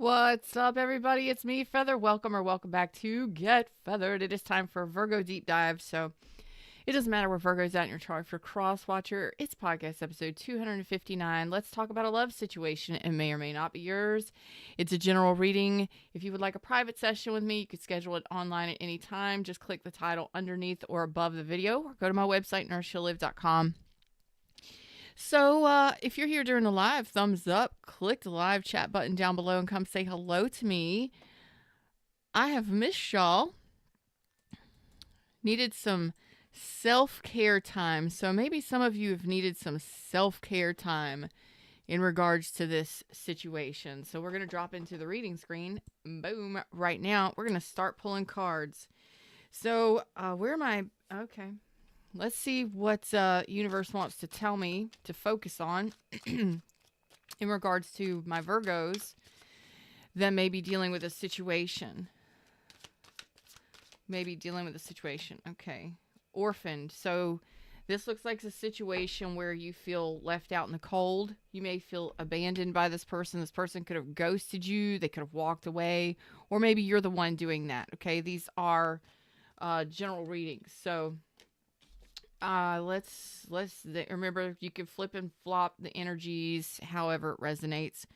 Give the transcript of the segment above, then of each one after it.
What's up, everybody? It's me, Feather. Welcome back to Get Feathered. It is time for a Virgo deep dive. So it doesn't matter where Virgo's at in your chart. For Cross Watcher, it's podcast episode 259. Let's talk about a love situation. It may or may not be yours. It's a general reading. If you would like a private session with me, you could schedule it online at any time. Just click the title underneath or above the video, or go to my website, nourishheallive.com. So if you're here during the live, thumbs up, click the live chat button down below and come say hello to me. I have missed y'all. Needed some self-care time. So maybe some of you have needed some self-care time in regards to this situation. So we're going to drop into the reading screen. Boom. Right now, we're going to start pulling cards. So where am I? Okay. Let's see what universe wants to tell me to focus on in regards to my Virgos that may be dealing with a situation. Okay. Orphaned. So this looks like a situation where you feel left out in the cold. You may feel abandoned by this person. This person could have ghosted you. They could have walked away. Or maybe you're the one doing that. Okay. These are general readings. So let's remember, you can flip and flop the energies however it resonates.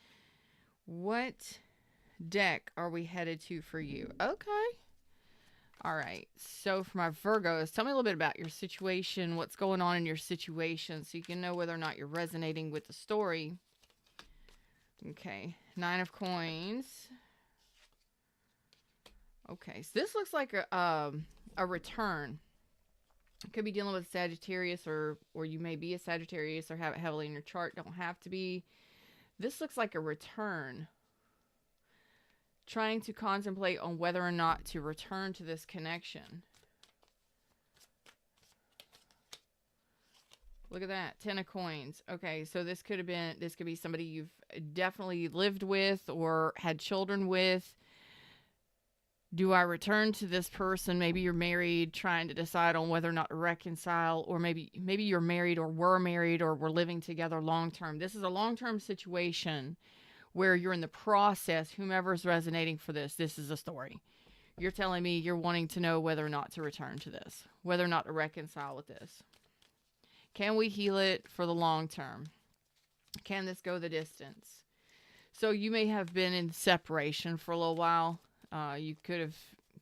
What deck are we headed to for you? Okay. All right. So for my Virgos, tell me a little bit about your situation, what's going on in your situation, so you can know whether or not you're resonating with the story. Okay. 9 of Coins. Okay. So this looks like a return. Could be dealing with Sagittarius, or you may be a Sagittarius or have it heavily in your chart. Don't have to be. This looks like a return. Trying to contemplate on whether or not to return to this connection. Look at that. 10 of Coins. Okay, so this could be somebody you've definitely lived with or had children with. Do I return to this person? Maybe you're married, trying to decide on whether or not to reconcile, or maybe you're married or were married or were living together long term. This is a long term situation where you're in the process. Whomever's resonating for this is a story. You're telling me you're wanting to know whether or not to return to this, whether or not to reconcile with this. Can we heal it for the long term? Can this go the distance? So you may have been in separation for a little while. You could have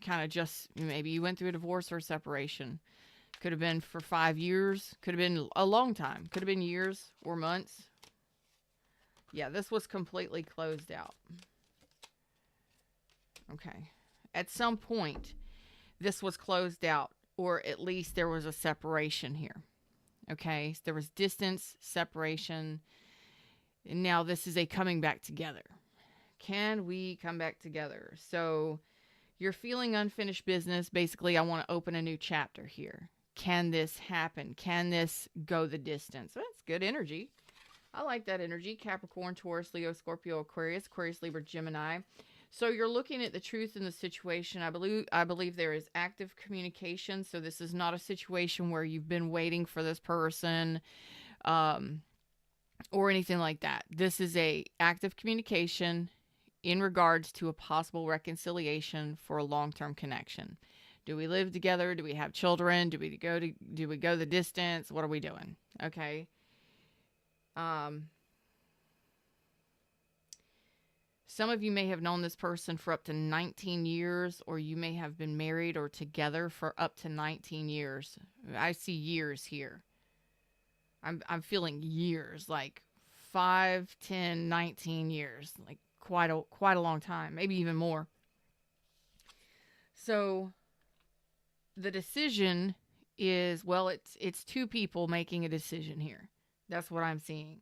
kind of maybe you went through a divorce or a separation. Could have been for 5 years. Could have been a long time. Could have been years or months. Yeah, this was completely closed out. Okay. At some point, this was closed out, or at least there was a separation here. Okay. So there was distance, separation. And now this is a coming back together. Can we come back together? So you're feeling unfinished business. Basically, I want to open a new chapter here. Can this happen? Can this go the distance? That's good energy. I like that energy. Capricorn, Taurus, Leo, Scorpio, Aquarius, Libra, Gemini. So you're looking at the truth in the situation. I believe there is active communication. So this is not a situation where you've been waiting for this person, or anything like that. This is a active communication in regards to a possible reconciliation for a long-term connection. Do we live together? Do we have children? Do we go the distance? What are we doing? Okay. Some of you may have known this person for up to 19 years, or you may have been married or together for up to 19 years. I see years here. I'm feeling years, like 5, 10, 19 years, like quite a long time, maybe even more. So the decision is, well, it's two people making a decision here. That's what I'm seeing.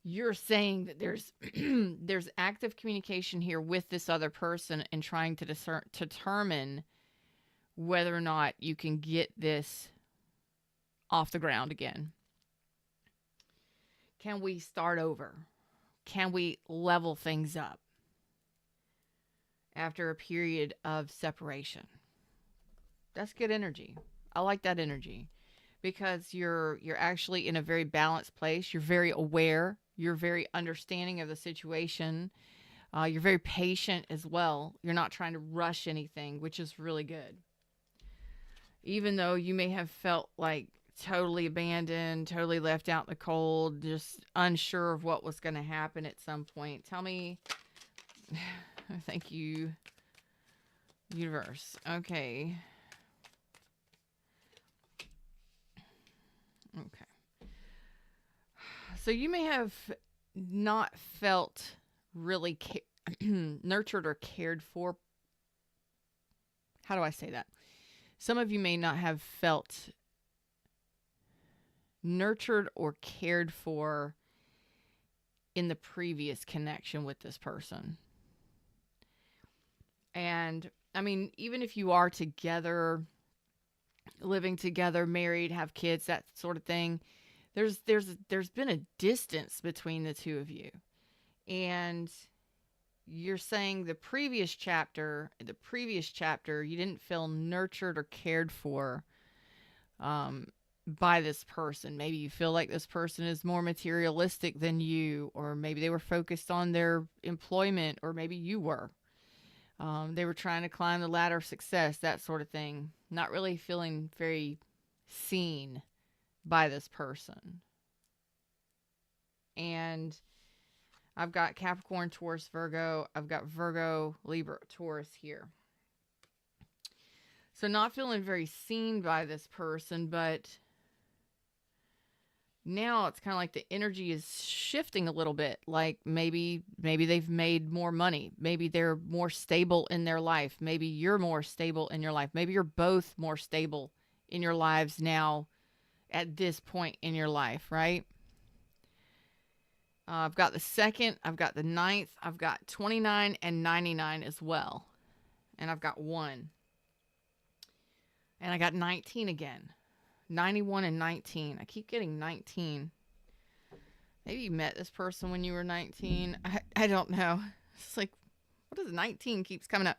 You're saying that there's there's active communication here with this other person and trying to determine whether or not you can get this off the ground again. Can we start over? Can we level things up after a period of separation? That's good energy. I like that energy because you're actually in a very balanced place. You're very aware. You're very understanding of the situation. You're very patient as well. You're not trying to rush anything, which is really good. Even though you may have felt like totally abandoned, totally left out in the cold, just unsure of what was going to happen at some point. Tell me. Thank you, universe. Okay. Okay. So you may have not felt really nurtured or cared for. How do I say that? Some of you may not have felt nurtured or cared for in the previous connection with this person. And I mean, even if you are together, living together, married, have kids, that sort of thing, there's been a distance between the two of you. And you're saying the previous chapter, you didn't feel nurtured or cared for by this person. Maybe you feel like this person is more materialistic than you, or maybe they were focused on their employment, or maybe you were. They were trying to climb the ladder of success, that sort of thing. Not really feeling very seen by this person. And I've got Capricorn, Taurus, Virgo. I've got Virgo, Libra, Taurus here. So not feeling very seen by this person, but now it's kind of like the energy is shifting a little bit. Like maybe they've made more money. Maybe they're more stable in their life. Maybe you're more stable in your life. Maybe you're both more stable in your lives now at this point in your life, right? I've got the 2nd, I've got the 9th, I've got 29 and 99 as well. And I've got 1. And I got 19 again. 91 and 19. I keep getting 19. Maybe you met this person when you were 19. I don't know. It's like, what does 19 keeps coming up?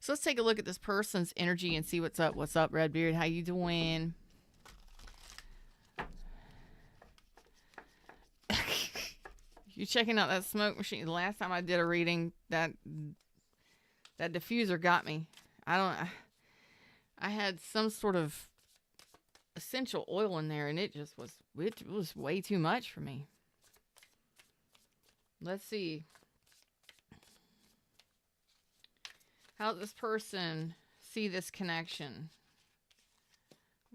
So let's take a look at this person's energy and see what's up. What's up, Redbeard? How you doing? You checking out that smoke machine? The last time I did a reading, that diffuser got me. I had some sort of essential oil in there, and it was way too much for me. Let's see. How does this person see this connection?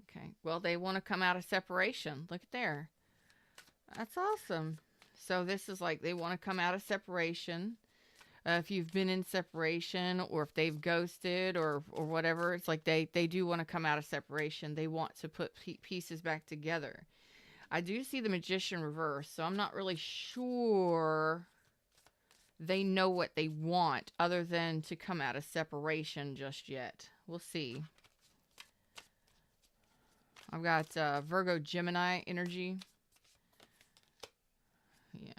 Okay. Well, they want to come out of separation. Look at there. That's awesome. So this is like they want to come out of separation. If you've been in separation, or if they've ghosted or whatever, it's like they do want to come out of separation. They want to put pieces back together. I do see the Magician reverse, so I'm not really sure they know what they want other than to come out of separation just yet. We'll see. I've got Virgo Gemini energy. Yeah.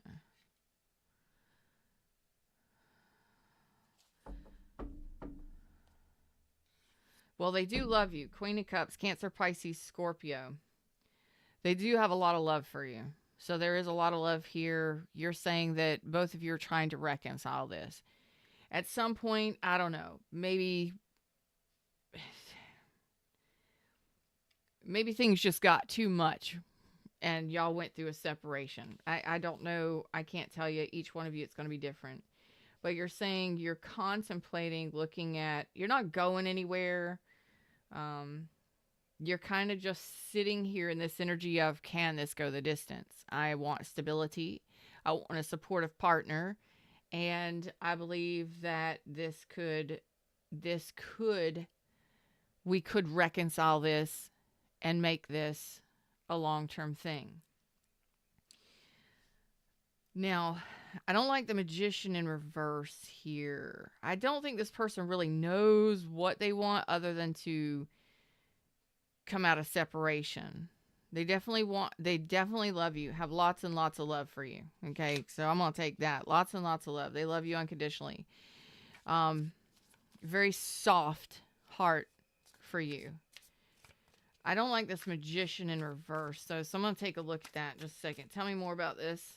Well, they do love you. Queen of Cups, Cancer, Pisces, Scorpio. They do have a lot of love for you. So there is a lot of love here. You're saying that both of you are trying to reconcile this. At some point, I don't know, maybe things just got too much and y'all went through a separation. I don't know. I can't tell you. Each one of you, it's going to be different. But you're saying you're contemplating looking at, you're not going anywhere. You're kind of just sitting here in this energy of, can this go the distance? I want stability. I want a supportive partner. And I believe that we could reconcile this and make this a long-term thing. Now, I don't like the Magician in reverse here. I don't think this person really knows what they want other than to come out of separation. They definitely love you, have lots and lots of love for you. Okay, so I'm going to take that. Lots and lots of love. They love you unconditionally. Very soft heart for you. I don't like this Magician in reverse, so I'm going to take a look at that in just a second. Tell me more about this.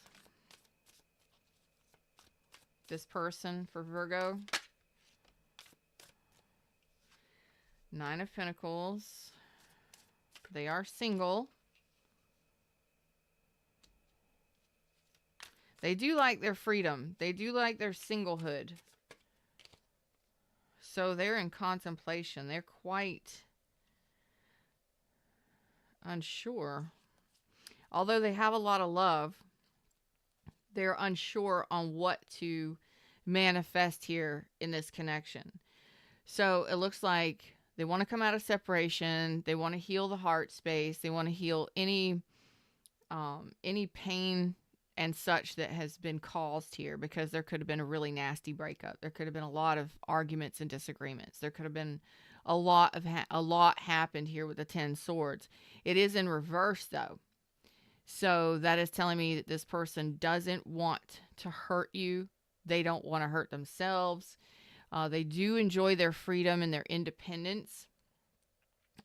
this person for Virgo. Nine of Pentacles. They are single. They do like their freedom. They do like their singlehood. So they're in contemplation. They're quite unsure. Although they have a lot of love, they're unsure on what to manifest here in this connection. So it looks like they want to come out of separation. They want to heal the heart space. They want to heal any pain and such that has been caused here, because there could have been a really nasty breakup. There could have been a lot of arguments and disagreements. There could have been a lot happened here with the 10 swords. It is in reverse though. So that is telling me that this person doesn't want to hurt you. They don't want to hurt themselves. They do enjoy their freedom and their independence.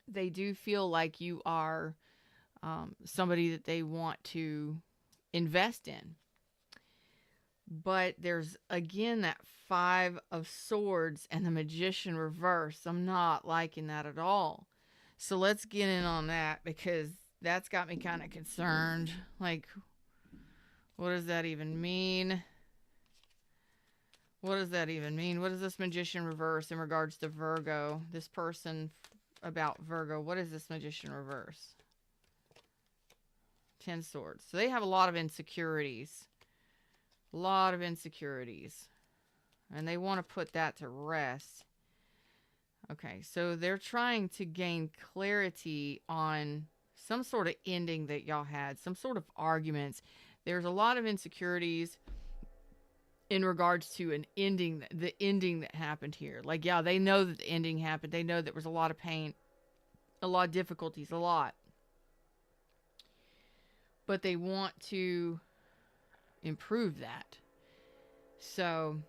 They do feel like you are somebody that they want to invest in. But there's, again, that 5 of Swords and the Magician reverse. I'm not liking that at all. So let's get in on that, because that's got me kind of concerned. Like, what does that even mean? What does that even mean? What does this Magician reverse in regards to Virgo? This person about Virgo. What is this Magician reverse? 10 swords. So they have a lot of insecurities. A lot of insecurities. And they want to put that to rest. Okay, so they're trying to gain clarity on some sort of ending that y'all had, some sort of arguments. There's a lot of insecurities in regards to an ending, the ending that happened here. Like, yeah, they know that the ending happened. They know there was a lot of pain, a lot of difficulties, a lot. But they want to improve that. So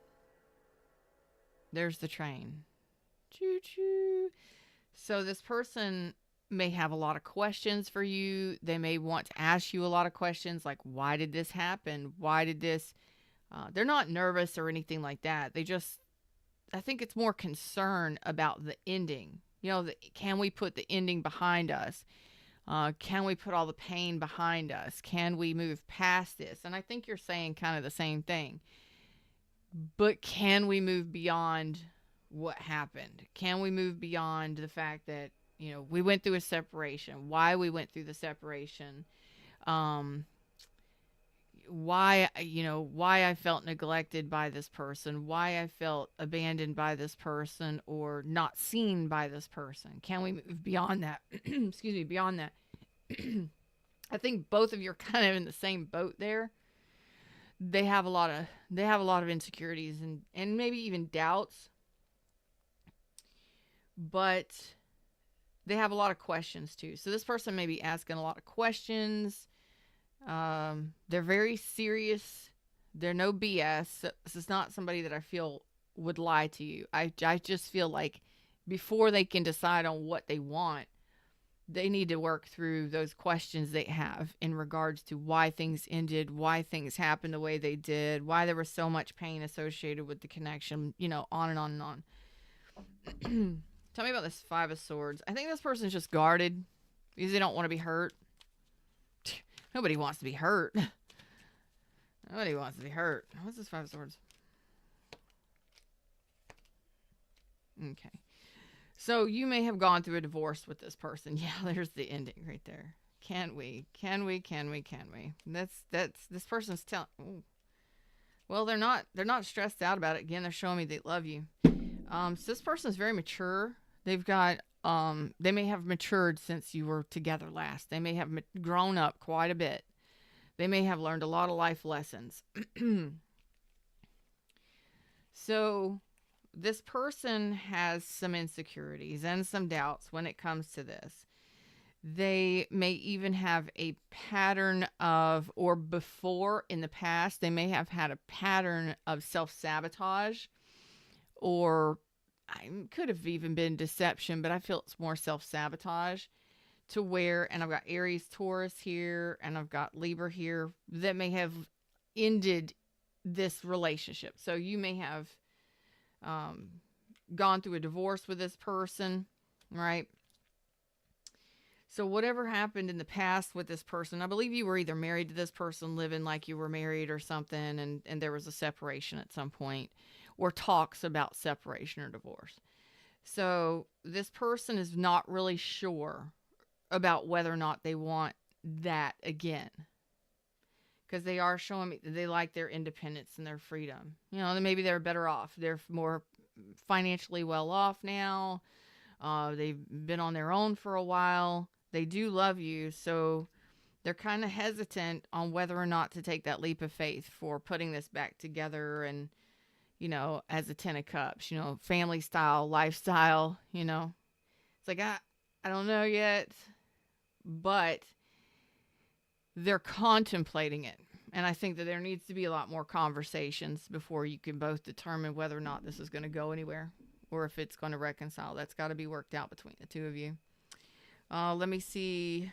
there's the train. Choo-choo. So this person may have a lot of questions for you. They may want to ask you a lot of questions, like, why did this happen? Why did this? They're not nervous or anything like that. They just, I think it's more concern about the ending. You know, can we put the ending behind us? Can we put all the pain behind us? Can we move past this? And I think you're saying kind of the same thing. But can we move beyond what happened? Can we move beyond the fact that, you know, we went through a separation, why we went through the separation, why I felt neglected by this person, why I felt abandoned by this person or not seen by this person. Can we move beyond that? Excuse me, beyond that. I think both of you are kind of in the same boat there. They have a lot of insecurities and maybe even doubts. But they have a lot of questions too. So this person may be asking a lot of questions. They're very serious. They're no BS. So this is not somebody that I feel would lie to you. I just feel like before they can decide on what they want, they need to work through those questions they have in regards to why things ended, why things happened the way they did, why there was so much pain associated with the connection, you know, on and on and on. Tell me about this 5 of Swords. I think this person's just guarded because they don't want to be hurt. Nobody wants to be hurt. Nobody wants to be hurt. What's this 5 of Swords? Okay. So you may have gone through a divorce with this person. Yeah, there's the ending right there. Can we? That's this person's telling. Well, they're not stressed out about it. Again, they're showing me they love you. So this person's very mature. They've got, they may have matured since you were together last. They may have grown up quite a bit. They may have learned a lot of life lessons. So this person has some insecurities and some doubts when it comes to this. They may even have a pattern of, or before in the past, they may have had a pattern of self-sabotage, or I could have even been deception, but I feel it's more self-sabotage to where, and I've got Aries, Taurus here, and I've got Libra here, that may have ended this relationship. So you may have um, gone through a divorce with this person, right? So whatever happened in the past with this person, I believe you were either married to this person, living like you were married or something, and there was a separation at some point, or talks about separation or divorce. So this person is not really sure about whether or not they want that again, because they are showing me that they like their independence and their freedom. You know, maybe they're better off. They're more financially well off now. They've been on their own for a while. They do love you, so they're kind of hesitant on whether or not to take that leap of faith for putting this back together. And, you know, as a 10 of cups, you know, family style, lifestyle, you know, it's like, I don't know yet, but they're contemplating it. And I think that there needs to be a lot more conversations before you can both determine whether or not this is going to go anywhere or if it's going to reconcile. That's got to be worked out between the two of you. Let me see.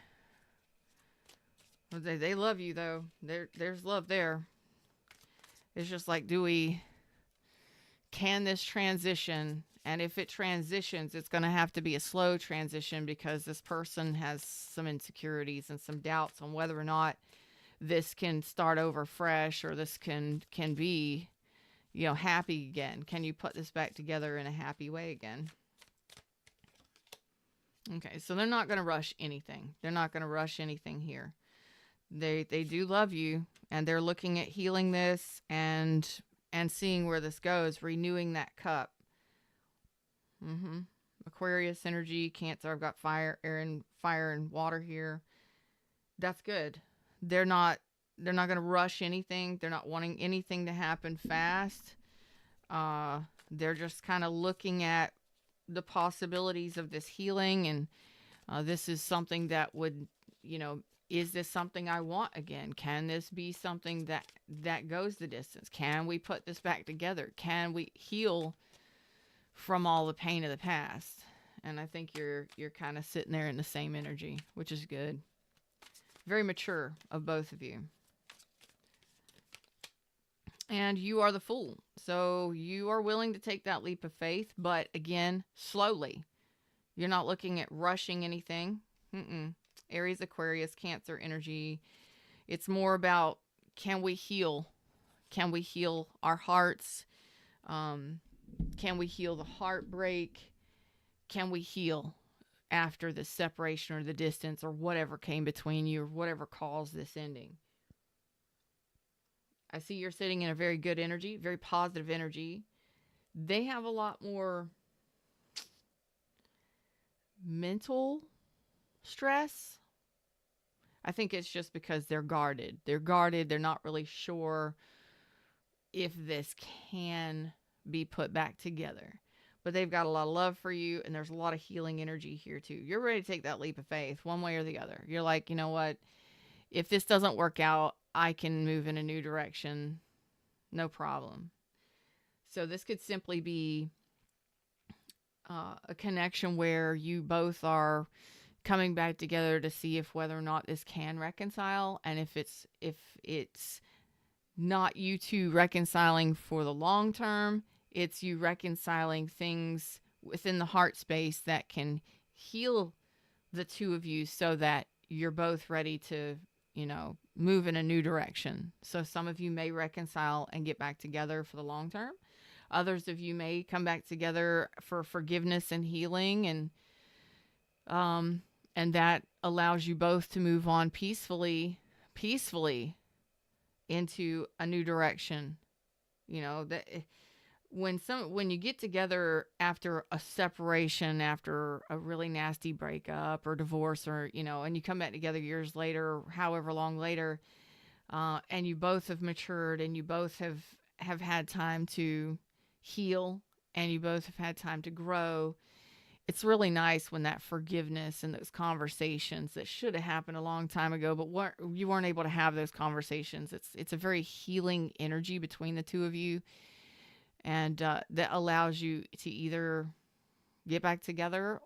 They love you, though. There's love there. It's just like, can this transition? And if it transitions, it's going to have to be a slow transition, because this person has some insecurities and some doubts on whether or not this can start over fresh, or this can be, you know, happy again. Can you put this back together in a happy way again? Okay, so they're not going to rush anything. They're not going to rush anything here. They do love you, and they're looking at healing this and seeing where this goes, renewing that cup. Aquarius energy, Cancer. I've got fire, fire and water here. That's good. They're not going to rush anything. They're not wanting anything to happen fast. They're just kind of looking at the possibilities of this healing, and this is something that would, you know, is this something I want again? Can this be something that goes the distance? Can we put this back together? Can we heal from all the pain of the past? And I think you're kind of sitting there in the same energy, which is good. Very mature of both of you. And you are the Fool. So you are willing to take that leap of faith, but again, slowly. You're not looking at rushing anything. Aries, Aquarius, Cancer energy. It's more about, can we heal? Can we heal our hearts? Can we heal the heartbreak? Can we heal after the separation or the distance or whatever came between you or whatever caused this ending? I see you're sitting in a very good energy, very positive energy. They have a lot more mental stress. I think it's just because they're guarded. They're guarded. They're not really sure if this can be put back together. But they've got a lot of love for you, and there's a lot of healing energy here too. You're ready to take that leap of faith one way or the other. You're like, you know what? If this doesn't work out, I can move in a new direction. No problem. So this could simply be a connection where you both are coming back together to see if whether or not this can reconcile. And if it's not you two reconciling for the long term, it's you reconciling things within the heart space that can heal the two of you so that you're both ready to, you know, move in a new direction. So some of you may reconcile and get back together for the long term. Others of you may come back together for forgiveness and healing, and that allows you both to move on peacefully into a new direction. You know, that when you get together after a separation, after a really nasty breakup or divorce, or, you know, and you come back together years later, however long later, and you both have matured, and you both have had time to heal, and you both have had time to grow. It's really nice when that forgiveness and those conversations that should have happened a long time ago, but you weren't able to have those conversations. It's a very healing energy between the two of you, and that allows you to either get back together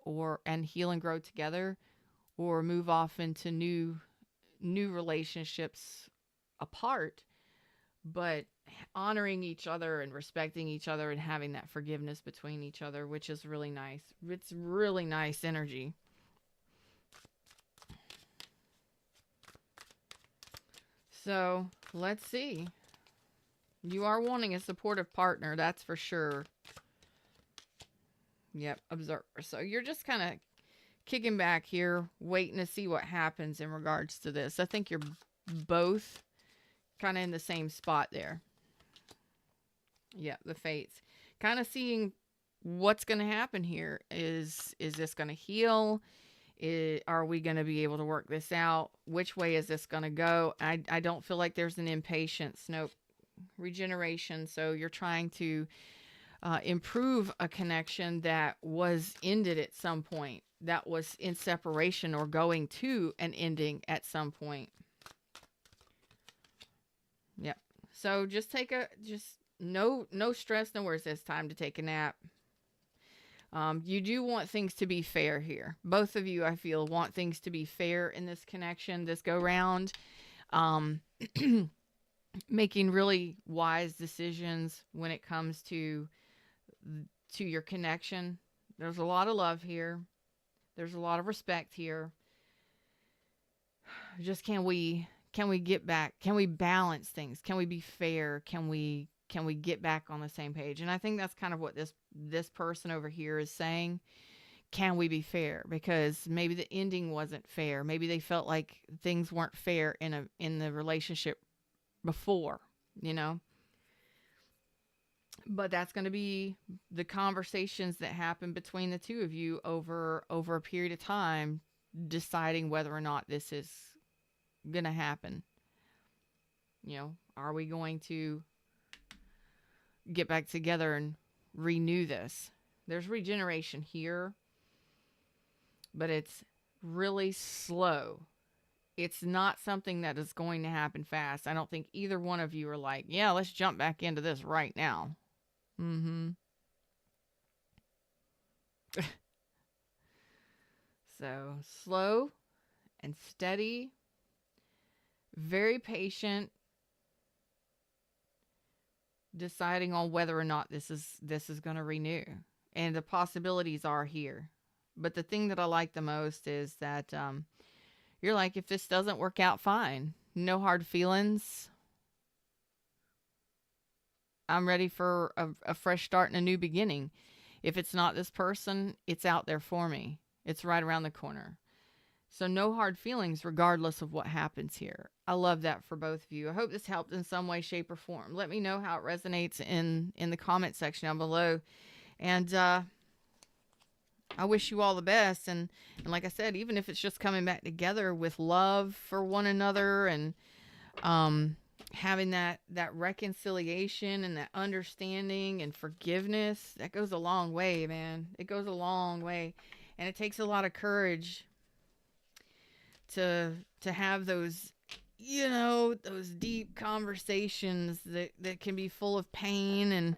and heal and grow together, or move off into new relationships apart, but honoring each other and respecting each other and having that forgiveness between each other, which is really nice. It's really nice energy. So let's see. You are wanting a supportive partner, that's for sure. Yep, observer. So you're just kind of kicking back here, waiting to see what happens in regards to this. I think you're both kind of in the same spot there. Yeah, the fates. Kind of seeing what's going to happen here. Is this going to heal? Are we going to be able to work this out? Which way is this going to go? I don't feel like there's an impatience. Nope. Regeneration. So you're trying to improve a connection that was ended at some point, that was in separation or going to an ending at some point. Yep. So just no stress, no worries. It's time to take a nap. You do want things to be fair here. Both of you, I feel, want things to be fair in this connection, this go round. Making really wise decisions when it comes to your connection. There's a lot of love here. There's a lot of respect here. Just can we get back? Can we balance things? Can we be fair? Can we get back on the same page? And I think that's kind of what this person over here is saying. Can we be fair? Because maybe the ending wasn't fair. Maybe they felt like things weren't fair in the relationship before, you know. But that's going to be the conversations that happen between the two of you over a period of time, deciding whether or not this is going to happen. You know, are we going to get back together and renew this? There's regeneration here, but it's really slow. It's not something that is going to happen fast. I don't think either one of you are like, yeah, let's jump back into this right now. So slow and steady, very patient, deciding on whether or not this is going to renew. And the possibilities are here. But the thing that I like the most is that you're like, if this doesn't work out, fine. No hard feelings. I'm ready for a fresh start and a new beginning. If it's not this person, it's out there for me. It's right around the corner. So no hard feelings regardless of what happens here. I love that for both of you. I hope this helped in some way, shape, or form. Let me know how it resonates in the comment section down below. And I wish you all the best. And like I said, even if it's just coming back together with love for one another and having that reconciliation and that understanding and forgiveness, that goes a long way, man. It goes a long way. And it takes a lot of courage to have those, you know, those deep conversations that can be full of pain and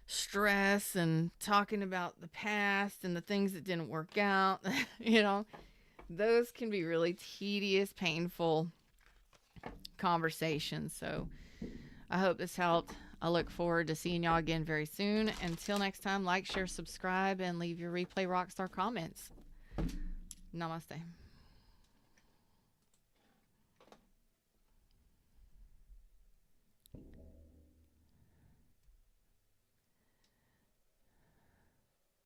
stress and talking about the past and the things that didn't work out. You know, those can be really tedious, painful conversations. So I hope this helped. I look forward to seeing y'all again very soon. Until next time, like, share, subscribe, and leave your Replay Rockstar comments. Namaste.